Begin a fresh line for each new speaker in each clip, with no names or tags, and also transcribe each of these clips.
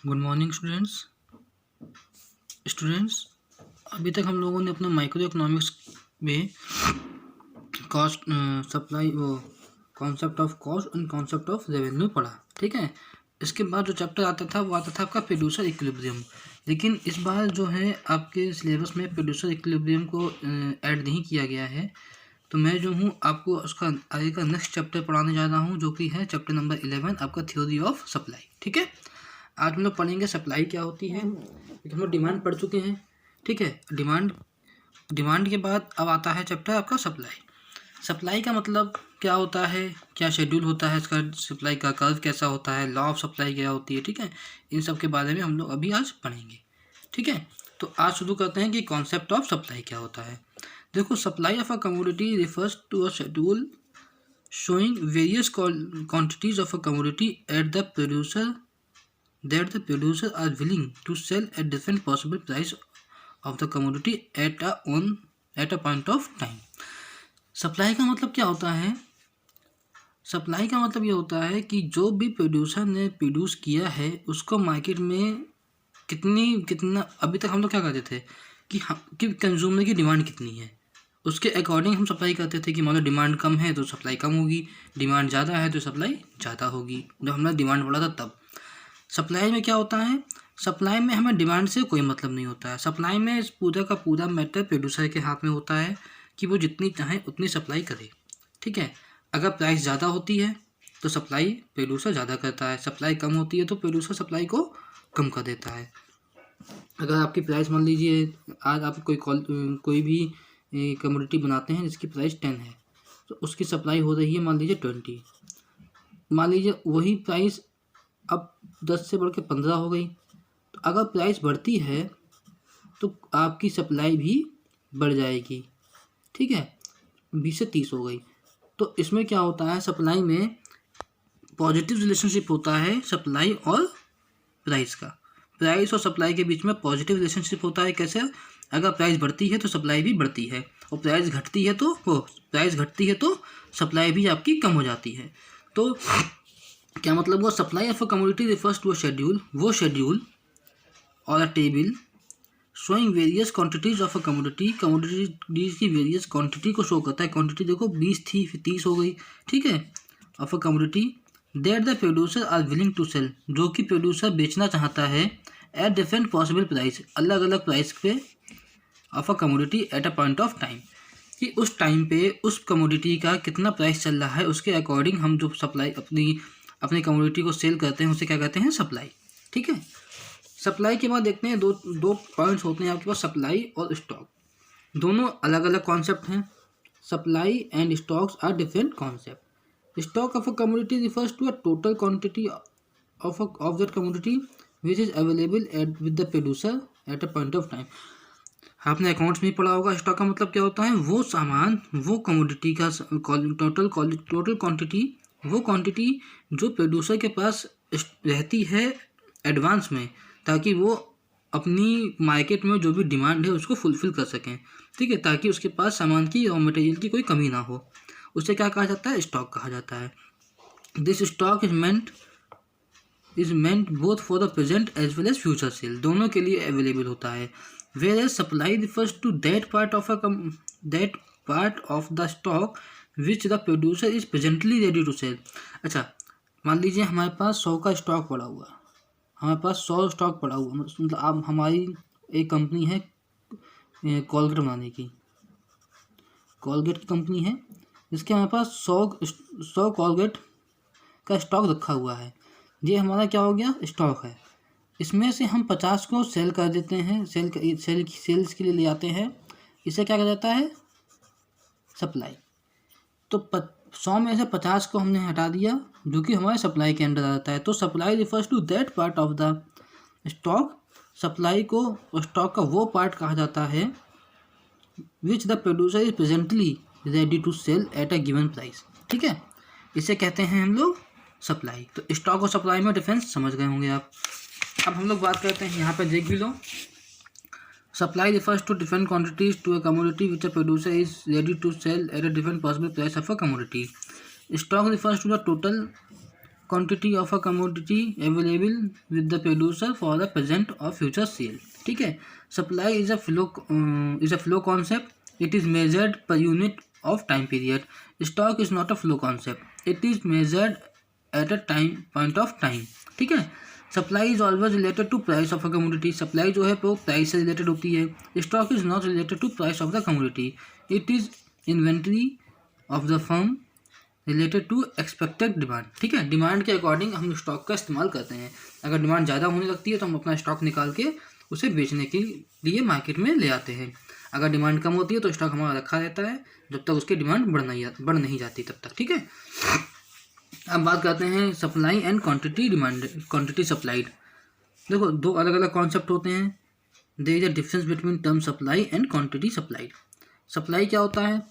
Good morning students. अभी तक हम लोगों ने अपना माइक्रो इकोनॉमिक्स में कॉस्ट सप्लाई वो concept of cost and concept of revenue पढ़ा। ठीक है, इसके बाद जो चैप्टर आता था वो आता था आपका प्रोड्यूसर इक्विलिब्रियम। लेकिन इस बार जो है आपके सिलेबस में प्रोड्यूसर इक्विलिब्रियम को ऐड नहीं किया गया है। तो मैं जो हूँ आपको उसका आगे का नेक्स्ट चैप्टर पढ़ाने जा रहा हूँ, जो कि है चैप्टर नंबर 11 आपका थ्योरी ऑफ सप्लाई। ठीक है, आज हम लोग पढ़ेंगे सप्लाई क्या होती है, क्योंकि हम लोग डिमांड पढ़ चुके हैं। ठीक है, डिमांड के बाद अब आता है चैप्टर आपका सप्लाई। सप्लाई का मतलब क्या होता है, क्या शेड्यूल होता है इसका, सप्लाई का कर्व कैसा होता है, लॉ ऑफ सप्लाई क्या होती है। ठीक है, इन सब के बारे में हम लोग अभी आज पढ़ेंगे। ठीक है, तो आज शुरू करते हैं कि कॉन्सेप्ट ऑफ सप्लाई क्या होता है। देखो, supply of a commodity refers to a schedule showing various quantities of a commodity at the producer that the producers are willing to sell at different possible price of the commodity at a point of time। Supply का मतलब क्या होता है? Supply का मतलब ये होता है कि जो भी प्रोड्यूसर ने प्रोड्यूस किया है उसको मार्केट में कितना अभी तक हम लोग क्या करते थे कि कंज्यूमर की डिमांड कितनी है, उसके अकॉर्डिंग हम सप्लाई करते थे। कि मतलब डिमांड कम है तो सप्लाई कम होगी, डिमांड ज़्यादा है तो सप्लाई ज़्यादा होगी। जब हमने डिमांड बढ़ा था तब। सप्लाई में क्या होता है, सप्लाई में हमें डिमांड से कोई मतलब नहीं होता है। सप्लाई में इस पूरा का पूरा मैटर प्रोड्यूसर के हाथ में होता है कि वो जितनी चाहे उतनी सप्लाई करे। ठीक है, अगर प्राइस ज़्यादा होती है तो सप्लाई प्रोड्यूसर ज़्यादा करता है, सप्लाई कम होती है तो प्रोड्यूसर सप्लाई को कम कर देता है। अगर आपकी प्राइस मान लीजिए आज आप कोई भी कमोडिटी बनाते हैं जिसकी प्राइस 10 है, तो उसकी सप्लाई हो रही है मान लीजिए 20। मान लीजिए वही प्राइस अब 10 से बढ़ के 15 हो गई, तो अगर प्राइस बढ़ती है तो आपकी सप्लाई भी बढ़ जाएगी। ठीक है, 20 से 30 हो गई। तो इसमें क्या होता है, सप्लाई में पॉजिटिव रिलेशनशिप होता है सप्लाई और प्राइस का। प्राइस और सप्लाई के बीच में पॉजिटिव रिलेशनशिप होता है। कैसे? अगर प्राइस बढ़ती है तो सप्लाई भी बढ़ती है, और प्राइस घटती है तो सप्लाई भी आपकी कम हो जाती है। तो क्या मतलब वो supply of a commodity refers to a schedule, वो शेड्यूल और a table showing various quantities of a commodity की वेरियस क्वांटिटी को शो करता है। क्वांटिटी देखो 20 थी फिर 30 हो गई। ठीक है, of a commodity that the producer are willing to sell, जो कि प्रोड्यूसर बेचना चाहता है एट डिफरेंट पॉसिबल प्राइस, अलग अलग प्राइस पे of a commodity eight a point of time, कि उस टाइम पे उस कमोडिटी का कितना प्राइस चल रहा है उसके अकॉर्डिंग हम जो सप्लाई अपनी कमोडिटी को सेल करते हैं उसे क्या कहते हैं, सप्लाई। ठीक है, सप्लाई के बाद देखते हैं दो पॉइंट्स होते हैं आपके पास, सप्लाई और स्टॉक। दोनों अलग अलग कॉन्सेप्ट हैं। Supply and stocks are different concept. Stock of a commodity refers to a total quantity of that commodity which is available at with the producer at a point of time. आपने accounts में पढ़ा होगा, stock का मतलब क्या होता है, वो सामान, वो कमोडिटी का टोटल क्वांटिटी, वो क्वांटिटी जो प्रोड्यूसर के पास रहती है एडवांस में, ताकि वो अपनी मार्केट में जो भी डिमांड है उसको फुलफिल कर सकें। ठीक है, ताकि उसके पास सामान की रॉ मटेरियल की कोई कमी ना हो। उसे क्या कहा जाता है, स्टॉक कहा जाता है। This stock is meant both for the present as well as future sale, दोनों के लिए अवेलेबल होता है। Whereas supply refers to that part of the stock which the producer is presently ready to sell। अच्छा, मान लीजिए हमारे पास 100 का स्टॉक पड़ा हुआ, हमारे पास 100 स्टॉक पड़ा हुआ, मतलब अब हमारी एक कंपनी है कोलगेट बनाने की, कोलगेट की कंपनी है जिसके हमारे पास 100 कोलगेट का स्टॉक रखा हुआ है। ये हमारा क्या हो गया, स्टॉक है। इसमें से हम 50 को सेल कर देते हैं, सेल्स के लिए ले आते हैं। इसे क्या कहा जाता है, सप्लाई। तो 100 में से 50 को हमने हटा दिया जो कि हमारे सप्लाई के अंडर आ जाता है। तो supply refers to that part of the stock, supply को स्टॉक का वो पार्ट कहा जाता है which the producer is presently ready to sell at a given price. ठीक है, इसे कहते हैं हम लोग सप्लाई। तो स्टॉक और सप्लाई में डिफरेंस समझ गए होंगे आप। अब हम लोग बात करते हैं, यहाँ पर देख भी लो, supply refers to different quantities to a commodity which a producer is ready to sell at a different possible price of a commodity. Stock refers to the total quantity of a commodity available with the producer for the present और future sale. ठीक है, supply is a flow concept, it is measured per unit of time period. Stock is not a flow concept, it is measured at a time point of time. ठीक है, supply is always related to price of a commodity, supply जो है वो price से related होती है। Stock is not related to price of the commodity, it is inventory of the firm related to expected demand. ठीक है, demand के according हम स्टॉक का इस्तेमाल करते हैं। अगर डिमांड ज़्यादा होने लगती है तो हम अपना स्टॉक निकाल के उसे बेचने के लिए मार्केट में ले आते हैं। अगर डिमांड कम होती है तो स्टॉक हमारा रखा रहता है जब तक उसकी डिमांड बढ़ नहीं जाती तब तक। ठीक है, अब बात करते हैं supply and quantity demand, quantity supplied. देखो दो अलग अलग कॉन्सेप्ट होते हैं। There is a difference between term supply and quantity supplied. Supply क्या होता है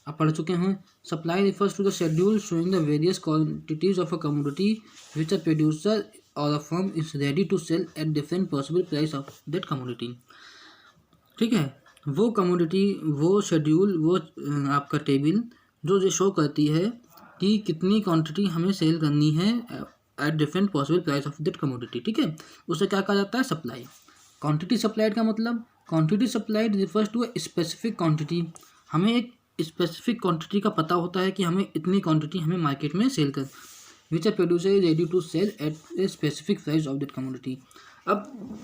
आप पढ़ चुके हैं। Supply refers to the schedule showing the various quantities of a commodity which a producer और a firm is ready to sell at different possible price of that commodity. ठीक है, वो कमोडिटी, वो शेड्यूल, वो आपका टेबल जो ये show करती है कि कितनी क्वांटिटी हमें सेल करनी है eight different possible price of that commodity. ठीक है, उसे क्या कहा जाता है, सप्लाई। क्वांटिटी सप्लाइड का मतलब, quantity supplied refers to a specific quantity. हमें एक स्पेसिफिक क्वांटिटी का पता होता है कि हमें इतनी क्वांटिटी हमें मार्केट में सेल कर, which a producer is ready to sell at a specific price of that commodity. अब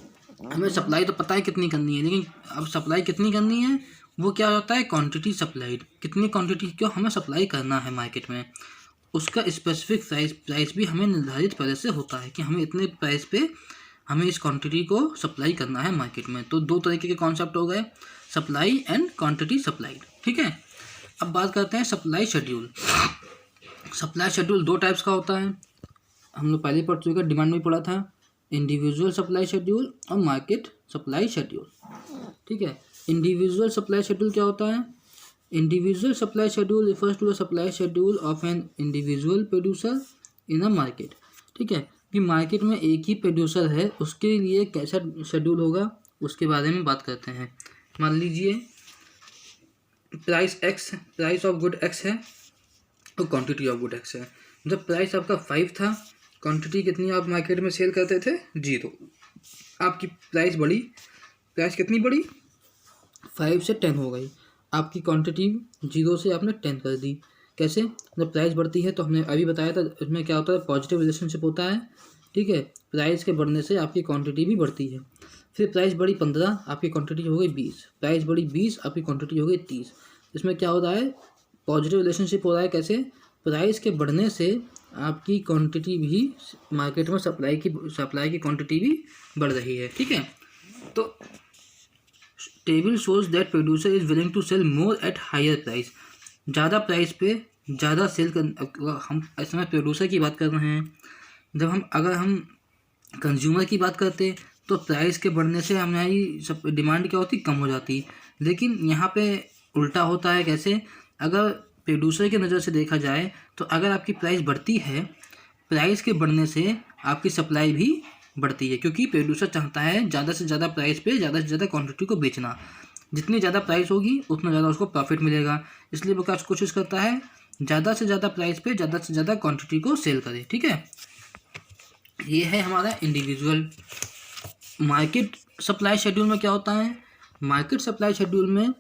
हमें सप्लाई तो पता है कितनी करनी है, लेकिन अब सप्लाई कितनी करनी है वो क्या होता है, क्वांटिटी सप्लाइड। कितनी क्वांटिटी क्यों हमें सप्लाई करना है मार्केट में, उसका स्पेसिफिक प्राइस भी हमें निर्धारित पहले से होता है कि हमें इतने प्राइस पे हमें इस क्वांटिटी को सप्लाई करना है मार्केट में। तो दो तरीके के कॉन्सेप्ट हो गए, सप्लाई एंड क्वांटिटी सप्लाइड। ठीक है, अब बात करते हैं सप्लाई शेड्यूल। सप्लाई शेड्यूल दो टाइप्स का होता है, हम लोग पहले पढ़ चुके हैं, डिमांड में पढ़ा था, इंडिविजुअल सप्लाई शेड्यूल और मार्केट सप्लाई शेड्यूल। ठीक है, इंडिविजुअल सप्लाई शेड्यूल क्या होता है, individual supply schedule refers to the supply schedule of an individual producer in a market. ठीक है, कि मार्केट में एक ही प्रोड्यूसर है, उसके लिए कैसा शेड्यूल होगा उसके बारे में बात करते हैं। मान लीजिए price x, price of good x है और क्वांटिटी ऑफ गुड एक्स है। जब प्राइस आपका 5 था, क्वांटिटी कितनी आप मार्केट में सेल करते थे, 0। आपकी प्राइस बढ़ी, प्राइस कितनी बढ़ी, 5 से 10 हो गई, आपकी क्वांटिटी 0 से आपने 10 कर दी। कैसे, जब प्राइस बढ़ती है तो हमने अभी बताया था इसमें क्या होता है, पॉजिटिव रिलेशनशिप होता है। ठीक है, प्राइस के बढ़ने से आपकी क्वांटिटी भी बढ़ती है। फिर प्राइस बढ़ी 15, आपकी क्वांटिटी हो गई 20, प्राइस बढ़ी 20, आपकी क्वांटिटी हो गई 30। इसमें क्या हो रहा है, पॉजिटिव रिलेशनशिप हो रहा है। कैसे, प्राइस के बढ़ने से आपकी क्वांटिटी भी मार्केट में सप्लाई की क्वांटिटी भी बढ़ रही है। ठीक है, तो table shows that producer is willing to sell more at higher price. ज़्यादा प्राइस पे ज़्यादा सेल कर, हम इस समय प्रोड्यूसर की बात कर रहे हैं। जब अगर हम कंज्यूमर की बात करते तो प्राइस के बढ़ने से हमारी सब डिमांड क्या होती, कम हो जाती। लेकिन यहाँ पे उल्टा होता है। कैसे, अगर प्रोड्यूसर की नज़र से देखा जाए तो अगर आपकी प्राइस बढ़ती है, प्राइस के बढ़ने से आपकी सप्लाई भी बढ़ती है, क्योंकि प्रोड्यूसर चाहता है ज़्यादा से ज़्यादा प्राइस पे ज़्यादा से ज़्यादा क्वांटिटी को बेचना। जितनी ज़्यादा प्राइस होगी उतना ज़्यादा उसको प्रॉफिट मिलेगा, इसलिए वो क्या कोशिश करता है ज़्यादा से ज़्यादा प्राइस पे ज़्यादा से ज़्यादा क्वांटिटी को सेल करे। ठीक है, ये है हमारा इंडिविजुअल। मार्केट सप्लाई शेड्यूल में क्या होता है, मार्केट सप्लाई शेड्यूल में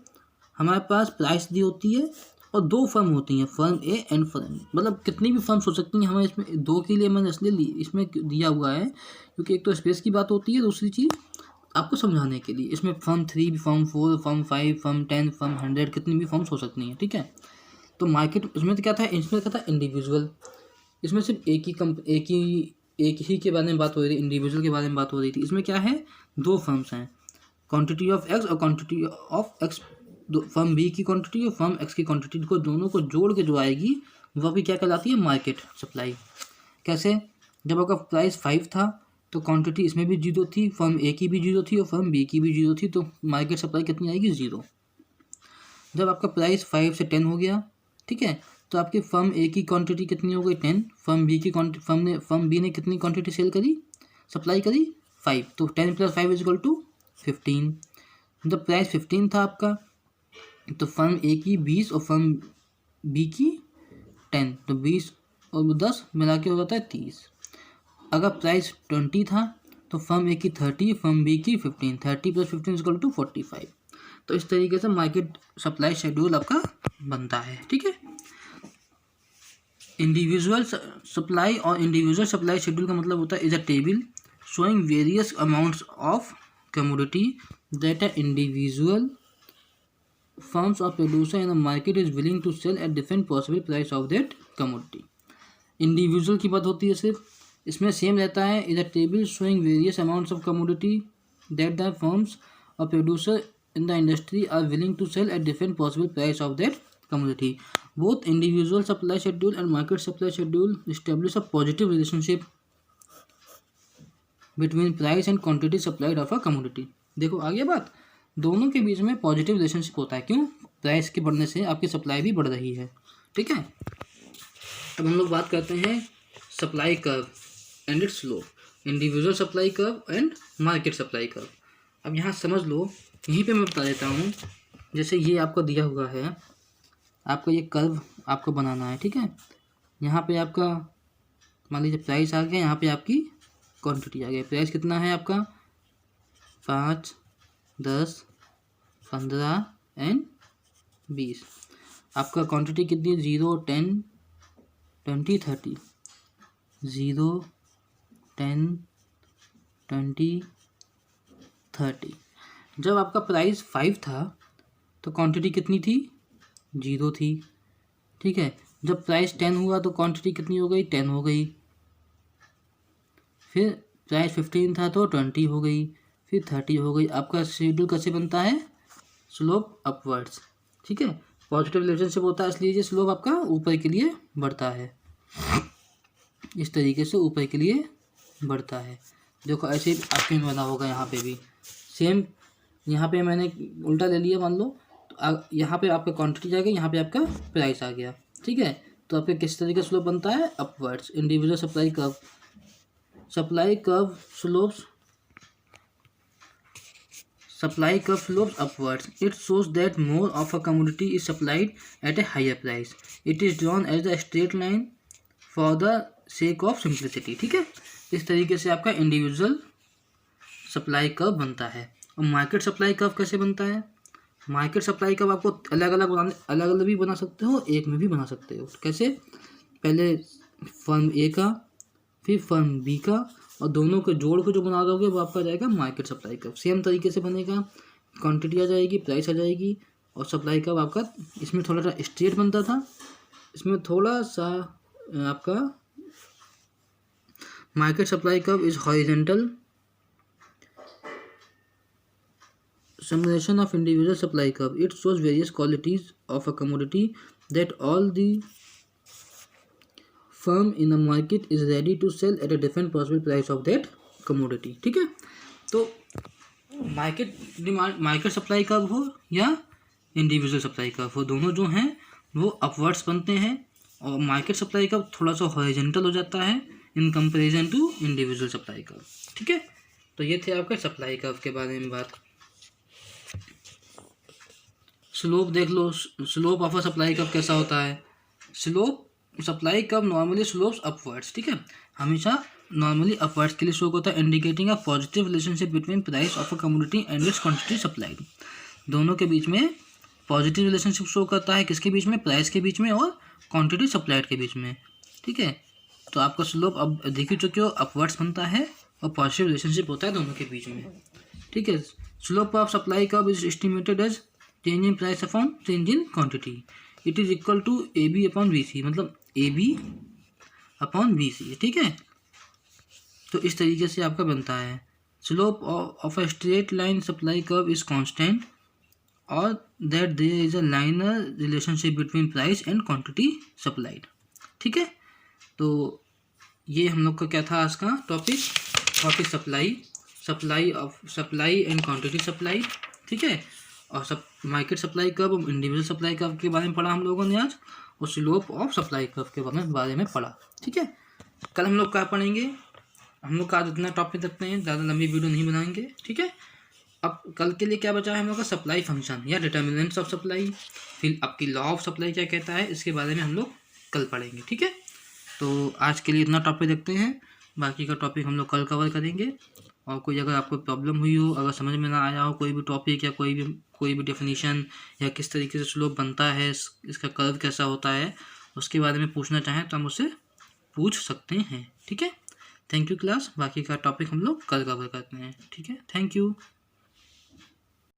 हमारे पास प्राइस दी होती है और दो फर्म होती हैं, फर्म ए एंड फर्म, मतलब कितनी भी फर्म्स हो सकती हैं। हमें इसमें दो के लिए मैंने इसलिए इसमें दिया हुआ है क्योंकि एक तो स्पेस की बात होती है, दूसरी चीज़ आपको समझाने के लिए। इसमें firm 3, firm 4, firm 5, firm 10, firm 100, कितनी भी फर्म्स हो सकती हैं। ठीक है, तो मार्केट इसमें तो क्या था, इसमें क्या था, इंडिविजुअल। इसमें सिर्फ एक ही के बारे में बात हो रही थी, इंडिविजुअल के बारे में बात हो रही थी। इसमें क्या है, दो फर्म्स हैं, क्वांटिटी ऑफ एक्स और quantity of X. Firm B की क्वांटिटी और फर्म एक्स की क्वांटिटी को दोनों को जोड़ के जो आएगी वह भी क्या कहलाती है, मार्केट सप्लाई। कैसे, जब आपका प्राइस 5 था तो क्वांटिटी इसमें भी 0 थी, फर्म ए की भी 0 थी और फर्म बी की भी 0 थी, तो मार्केट सप्लाई कितनी आएगी, 0। जब आपका प्राइस 5 से 10 हो गया, ठीक है, तो आपकी फर्म ए की क्वांटिटी कितनी हो गई, 10। फर्म बी की फर्म बी ने कितनी क्वांटिटी सेल करी, सप्लाई करी, 5। तो 10 + 5 = 15। जब प्राइस 15 था आपका तो फर्म ए की 20 और फर्म बी की 10, तो 20 और 10 मिला के हो जाता है 30। अगर प्राइस 20 था तो फर्म ए की 30, फर्म बी की 15, 30 + 15 = 45। तो इस तरीके से मार्केट सप्लाई शेड्यूल आपका बनता है। ठीक है, इंडिविजुअल सप्लाई और इंडिविजुअल सप्लाई शेड्यूल का मतलब होता है is a table showing various amounts of commodity that a individual firms or producer in the market is willing to sell at different possible price of that commodity। Individual की बात होती है सिर्फ, इसमें सेम रहता है is a table showing various amounts of commodity that the firms और producer in the industry are willing to sell at different possible price of that commodity। Both individual supply schedule and market supply schedule establish a positive relationship between price and quantity supplied of a commodity। देखो आगे बात, दोनों के बीच में positive relationship होता है। क्यों? Price के बढ़ने से आपकी सप्लाई भी बढ़ रही है। ठीक है, अब हम लोग बात करते हैं supply curve and it's slope, individual supply curve and market supply curve. अब यहाँ समझ लो, यहीं पे मैं बता देता हूँ। जैसे ये आपको दिया हुआ है, आपको ये कर्व आपको बनाना है। ठीक है, यहाँ पे आपका मान लीजिए प्राइस आ गया, यहाँ पे आपकी क्वांटिटी आ गई। प्राइस कितना है आपका 5, 10, 15 एंड 20। आपका क्वांटिटी कितनी है 0, 10, 20, 30। 0, 10, 20, 30। जब आपका प्राइस 5 था तो क्वांटिटी कितनी थी 0 थी। ठीक है, जब प्राइस 10 हुआ तो क्वांटिटी कितनी हो गई 10 हो गई। फिर प्राइस 15 था तो 20 हो गई, फिर 30 हो गई। आपका शेड्यूल कैसे बनता है? Slope upwards. ठीक है, पॉजिटिव रिलेशनशिप होता है, इसलिए ये स्लोप आपका ऊपर के लिए बढ़ता है। इस तरीके से ऊपर के लिए बढ़ता है। देखो ऐसे ही आपके में बना होगा, यहाँ पे भी सेम। यहाँ पे मैंने उल्टा ले लिया मान लो, तो यहाँ पे आपका क्वांटिटी जाएगा, यहाँ पे आपका प्राइस आ गया। ठीक है, तो आपके किस तरीके से स्लोप बनता है? Upwards. Individual supply curve, supply curve slopes upwards। It shows that more of a commodity is supplied at a higher price। It is drawn as a straight line for the sake of simplicity। ठीक है, इस तरीके से आपका individual supply curve बनता है। और market supply curve कैसे बनता है? मार्केट सप्लाई कर्व आपको अलग अलग भी बना सकते हो, एक में भी बना सकते हो। कैसे? पहले फर्म ए का, फिर फर्म बी का, और दोनों के जोड़ को जो बना दोगे वो आपका जाएगा मार्केट सप्लाई कर्व। सेम तरीके से बनेगा, क्वांटिटी आ जाएगी, प्राइस आ जाएगी, और सप्लाई कर्व आपका इसमें थोड़ा सा स्ट्रेट बनता था, इसमें थोड़ा सा आपका market supply curve is horizontal summation of individual supply curve। It shows various qualities of a commodity that all the firm in the market is ready to sell at a different possible price of that commodity। ठीक है, तो market demand, market supply curve हो या individual supply curve हो, दोनों जो हैं वो अपवर्ड्स बनते हैं, और मार्केट सप्लाई कर्व थोड़ा सा हॉरिजॉन्टल हो जाता है in comparison to individual supply curve. ठीक है, तो ये थे आपके सप्लाई कर्व के बारे में बात। स्लोप देख लो, slope of a supply curve कैसा होता है? Slope supply curve normally slopes upwards. ठीक है, हमेशा नॉर्मली अपवर्ड्स के लिए शो होता है, indicating a positive relationship between price of a commodity and it's quantity supplied. दोनों के बीच में पॉजिटिव रिलेशनशिप शो करता है, किसके बीच में? प्राइस के बीच में और क्वांटिटी सप्लाइड के बीच में। ठीक है, तो आपका स्लोप अब देख ही चुके हो, अपवर्ड्स बनता है और पॉजिटिव रिलेशनशिप होता है दोनों के बीच में। ठीक है, slope of supply curve is estimated as change in price upon change in quantity. It is equal to A B upon B C, मतलब A B upon B C. ठीक है, तो इस तरीके से आपका बनता है। Slope of a straight line supply curve is constant और that there is a linear relationship between price and quantity supplied. ठीक है, तो ये हम लोग का क्या था आज का topic? Supply and quantity supply. ठीक है, और market supply curve, individual supply curve के बारे में पढ़ा हम लोगों ने आज, और स्लोप ऑफ सप्लाई कर्व के बारे में पढ़ा। ठीक है, कल हम लोग क्या पढ़ेंगे? हम लोग का आज इतना टॉपिक रखते हैं, ज़्यादा लंबी वीडियो नहीं बनाएंगे। ठीक है, अब कल के लिए क्या बचा है हम लोग का? सप्लाई फंक्शन या डिटर्मिनेंट्स ऑफ सप्लाई। फिर आपकी लॉ ऑफ सप्लाई क्या कहता है, इसके बारे में हम लोग कल पढ़ेंगे। ठीक है, तो आज के लिए इतना टॉपिक देखते हैं, बाकी का टॉपिक हम लोग कल कवर करेंगे। और कोई अगर आपको प्रॉब्लम हुई हो, अगर समझ में ना आया हो कोई भी टॉपिक या कोई भी डेफिनेशन या किस तरीके से स्लोप बनता है, इसका कर्व कैसा होता है, उसके बारे में पूछना चाहें तो हम उससे पूछ सकते हैं। ठीक है, थैंक यू क्लास। बाकी का टॉपिक हम लोग कल कवर करते हैं। ठीक है, थैंक यू।